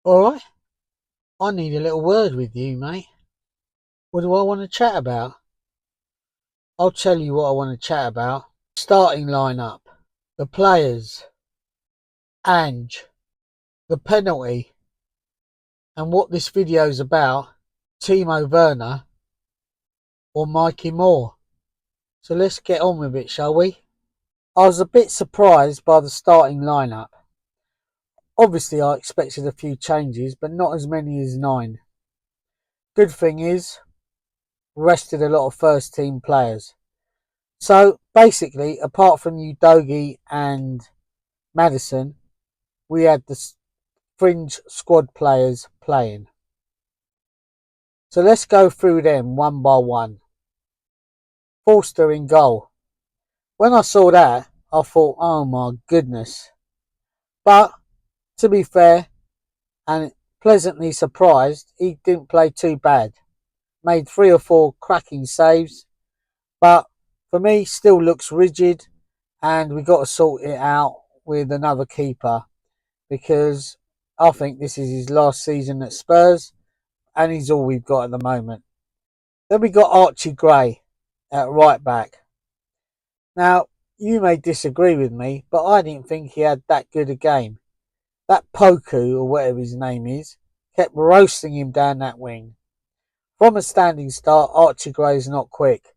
Alright, I need a little word with you, mate. What do I want to chat about? I'll tell you what I want to chat about. Starting lineup, the players, Ange, the penalty, and what this video's about, Timo Werner or Mikey Moore. So let's get on with it, shall we? I was a bit surprised by the starting lineup. Obviously I expected a few changes, but not as many as 9. Good thing is, rested a lot of first team players. So basically, apart from Udogie and Maddison, we had the fringe squad players playing. So let's go through them one by one. Forster in goal. When I saw that, I thought, oh my goodness. But to be fair, and pleasantly surprised, he didn't play too bad. Made 3 or 4 cracking saves, but for me, still looks rigid, and we got to sort it out with another keeper because I think this is his last season at Spurs and he's all we've got at the moment. Then we got Archie Gray at right back. Now, you may disagree with me, but I didn't think he had that good a game. That Poku, or whatever his name is, kept roasting him down that wing. From a standing start, Archie Gray's not quick.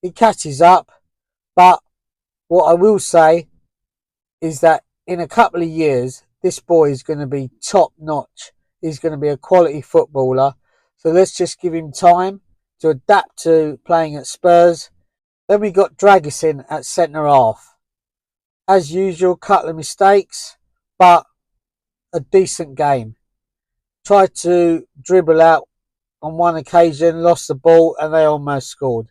He catches up, but what I will say is that in a couple of years, this boy is going to be top notch. He's going to be a quality footballer. So let's just give him time to adapt to playing at Spurs. Then we got Dragusin at centre half. As usual, couple of mistakes, but a decent game. Tried to dribble out on one occasion, lost the ball, and they almost scored.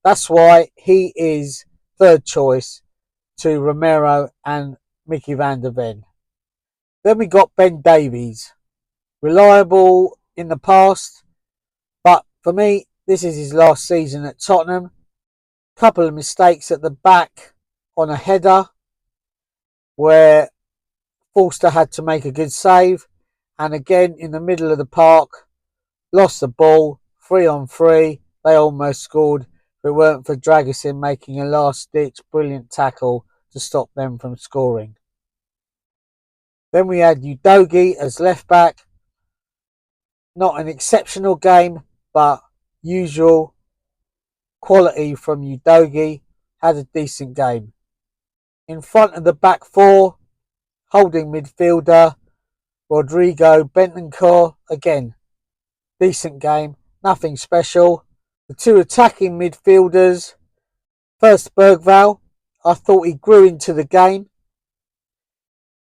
That's why he is third choice to Romero and Mickey van der Ven. Then we got Ben Davies. Reliable in the past, but for me, this is his last season at Tottenham. Couple of mistakes at the back on a header where Forster had to make a good save, and again in the middle of the park, lost the ball, 3-on-3. They almost scored if it weren't for Dragusin making a last-ditch brilliant tackle to stop them from scoring. Then we had Udogie as left back. Not an exceptional game, but usual quality from Udogie. Had a decent game. In front of the back four, holding midfielder, Rodrigo Bentancur. Again, decent game. Nothing special. The 2 attacking midfielders. First, Bergvall. I thought he grew into the game.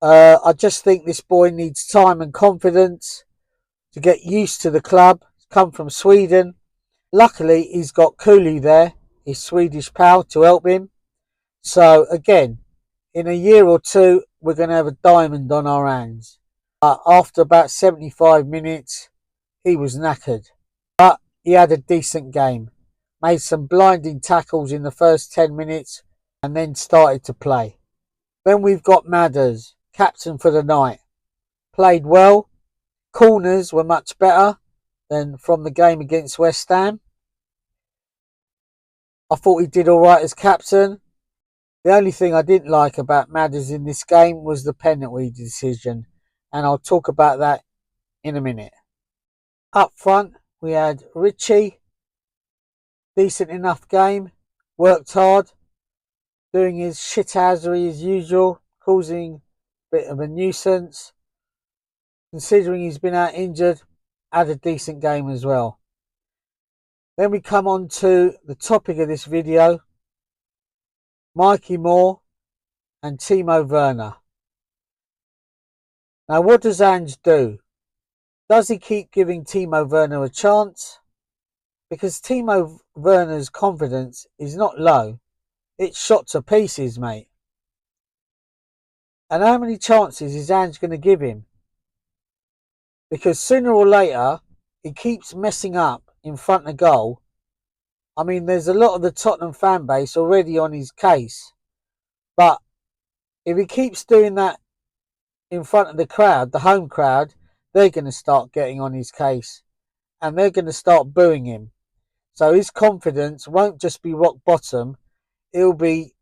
I just think this boy needs time and confidence to get used to the club. He's come from Sweden. Luckily, he's got Cooley there, his Swedish pal, to help him. So, again, in a year or two, we're going to have a diamond on our hands. After about 75 minutes, he was knackered. But he had a decent game. Made some blinding tackles in the first 10 minutes and then started to play. Then we've got Madders, captain for the night. Played well. Corners were much better than from the game against West Ham. I thought he did alright as captain. The only thing I didn't like about Madders in this game was the penalty decision, and I'll talk about that in a minute. Up front, we had Richie. Decent enough game. Worked hard. Doing his shithousery as usual. Causing a bit of a nuisance. Considering he's been out injured, had a decent game as well. Then we come on to the topic of this video. Mikey Moore and Timo Werner. Now what does Ange do? Does he keep giving Timo Werner a chance? Because Timo Werner's confidence is not low. It's shot to pieces, mate. And how many chances is Ange going to give him? Because sooner or later, he keeps messing up in front of goal. I mean, there's a lot of the Tottenham fan base already on his case. But if he keeps doing that in front of the crowd, the home crowd, they're going to start getting on his case and they're going to start booing him. So his confidence won't just be rock bottom, it'll be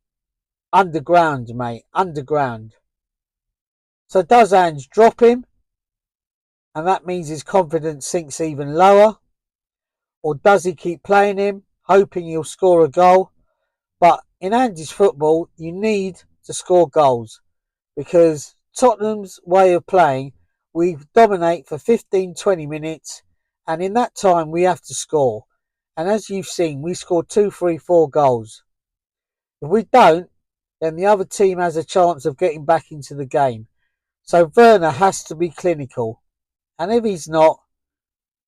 underground, mate, underground. So does Ange drop him? And that means his confidence sinks even lower? Or does he keep playing him, hoping he'll score a goal? But in Ange's football, you need to score goals because Tottenham's way of playing, we dominate for 15-20 minutes and in that time we have to score. And as you've seen, we scored 2, 3, 4 goals. If we don't, then the other team has a chance of getting back into the game. So Werner has to be clinical. And if he's not,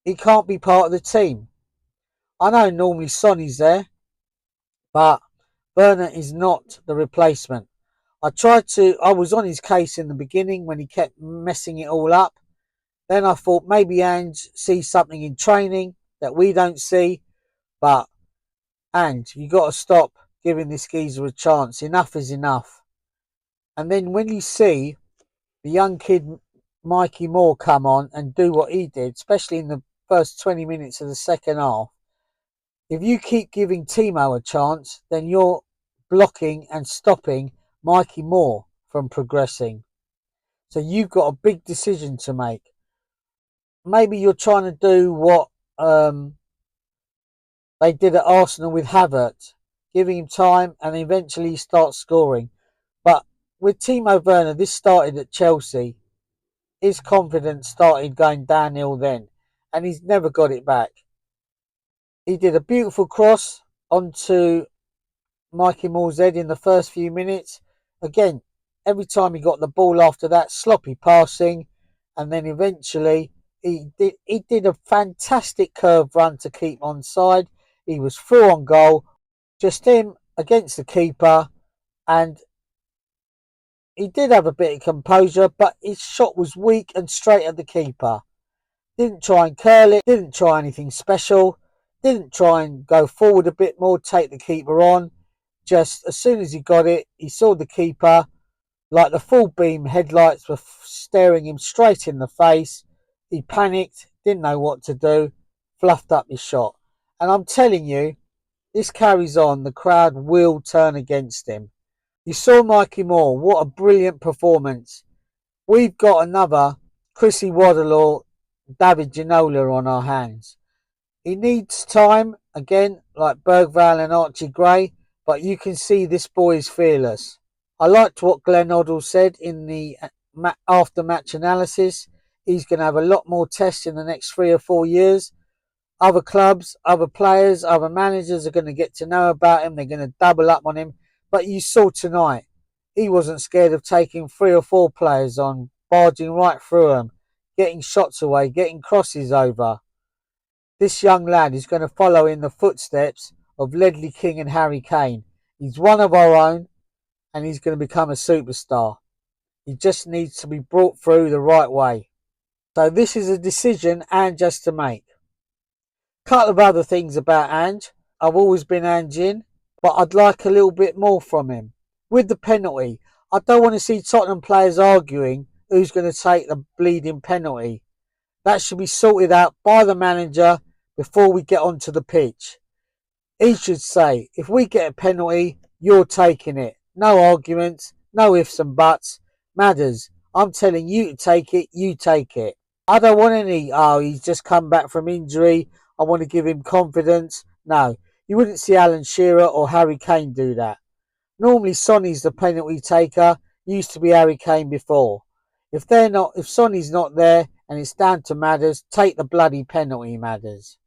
he can't be part of the team. I know normally Sonny's there, but Werner is not the replacement. I was on his case in the beginning when he kept messing it all up. Then I thought maybe Ange sees something in training that we don't see. But Ange, you got to stop giving this geezer a chance. Enough is enough. And then when you see the young kid Mikey Moore come on and do what he did, especially in the first 20 minutes of the second half, if you keep giving Timo a chance, then you're blocking and stopping Mikey Moore from progressing. So you've got a big decision to make. Maybe you're trying to do what they did at Arsenal with Havertz, giving him time and eventually he starts scoring. But with Timo Werner, this started at Chelsea. His confidence started going downhill then, and he's never got it back. He did a beautiful cross onto Mikey Moore's head in the first few minutes. Again, every time he got the ball after that, sloppy passing, and then eventually he did a fantastic curve run to keep onside. He was through on goal, just him against the keeper, and he did have a bit of composure, but his shot was weak and straight at the keeper. Didn't try and curl it, didn't try anything special, didn't try and go forward a bit more, take the keeper on. Just as soon as he got it, he saw the keeper, like the full beam headlights were staring him straight in the face. He panicked, didn't know what to do, fluffed up his shot. And I'm telling you, this carries on, the crowd will turn against him. You saw Mikey Moore, what a brilliant performance. We've got another Chrissy Waddle or David Ginola on our hands. He needs time, again, like Bergvall and Archie Gray, but you can see this boy is fearless. I liked what Glenn Hoddle said in the after-match analysis. He's going to have a lot more tests in the next 3 or 4 years. Other clubs, other players, other managers are going to get to know about him. They're going to double up on him. But you saw tonight, he wasn't scared of taking 3 or 4 players on, barging right through them, getting shots away, getting crosses over. This young lad is going to follow in the footsteps of Ledley King and Harry Kane. He's one of our own and he's going to become a superstar. He just needs to be brought through the right way. So this is a decision Ange has to make. A couple of other things about Ange. I've always been Ange in, but I'd like a little bit more from him. With the penalty, I don't want to see Tottenham players arguing who's going to take the bleeding penalty. That should be sorted out by the manager before we get onto the pitch. He should say, if we get a penalty, you're taking it. No arguments, no ifs and buts. Matters. I'm telling you to take it, you take it. I don't want any, he's just come back from injury, I want to give him confidence. No, you wouldn't see Alan Shearer or Harry Kane do that. Normally Sonny's the penalty taker, used to be Harry Kane before. If Sonny's not there and it's down to Matters, take the bloody penalty, Matters.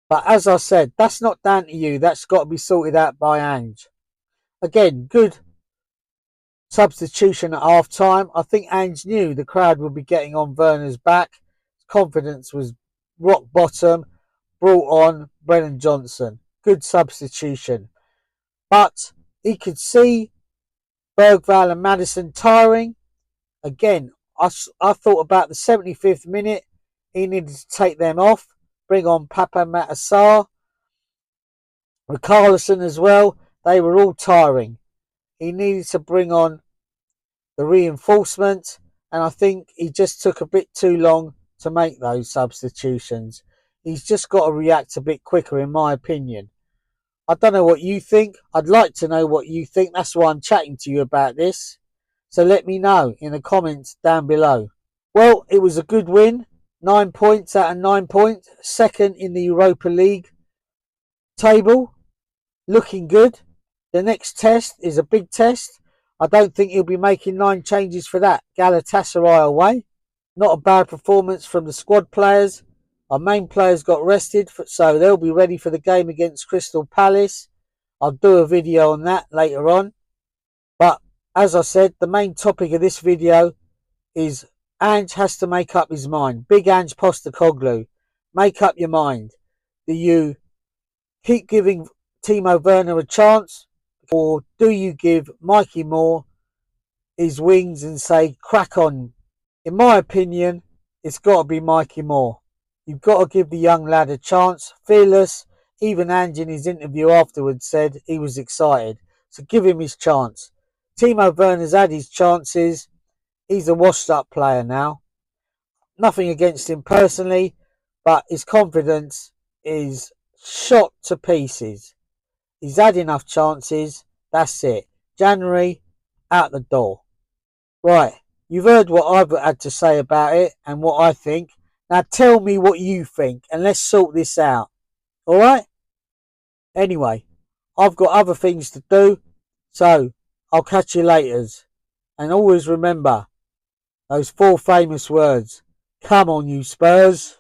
But as I said, that's not down to you. That's got to be sorted out by Ange. Again, good substitution at half time. I think Ange knew the crowd would be getting on Werner's back. His confidence was rock bottom. Brought on Brennan Johnson. Good substitution. But he could see Bergvall and Maddison tiring. Again, I thought about the 75th minute, he needed to take them off. Bring on Papa Matassar. Carlson as well. They were all tiring. He needed to bring on the reinforcement and I think he just took a bit too long to make those substitutions. He's just got to react a bit quicker, in my opinion. I don't know what you think. I'd like to know what you think. That's why I'm chatting to you about this. So let me know in the comments down below. Well, it was a good win. 9 points out of 9 points. Second in the Europa League table. Looking good. The next test is a big test. I don't think he'll be making 9 changes for that. Galatasaray away. Not a bad performance from the squad players. Our main players got rested, so they'll be ready for the game against Crystal Palace. I'll do a video on that later on. But as I said, the main topic of this video is Ange has to make up his mind. Big Ange Postecoglou. Make up your mind. Do you keep giving Timo Werner a chance, or do you give Mikey Moore his wings and say, crack on? In my opinion, it's got to be Mikey Moore. You've got to give the young lad a chance. Fearless. Even Ange in his interview afterwards said he was excited. So give him his chance. Timo Werner's had his chances. He's a washed up player now. Nothing against him personally, but his confidence is shot to pieces. He's had enough chances. That's it. January, out the door. Right. You've heard what I've had to say about it and what I think. Now tell me what you think and let's sort this out. Alright? Anyway, I've got other things to do, so I'll catch you later. And always remember those 4 famous words. Come on, you Spurs.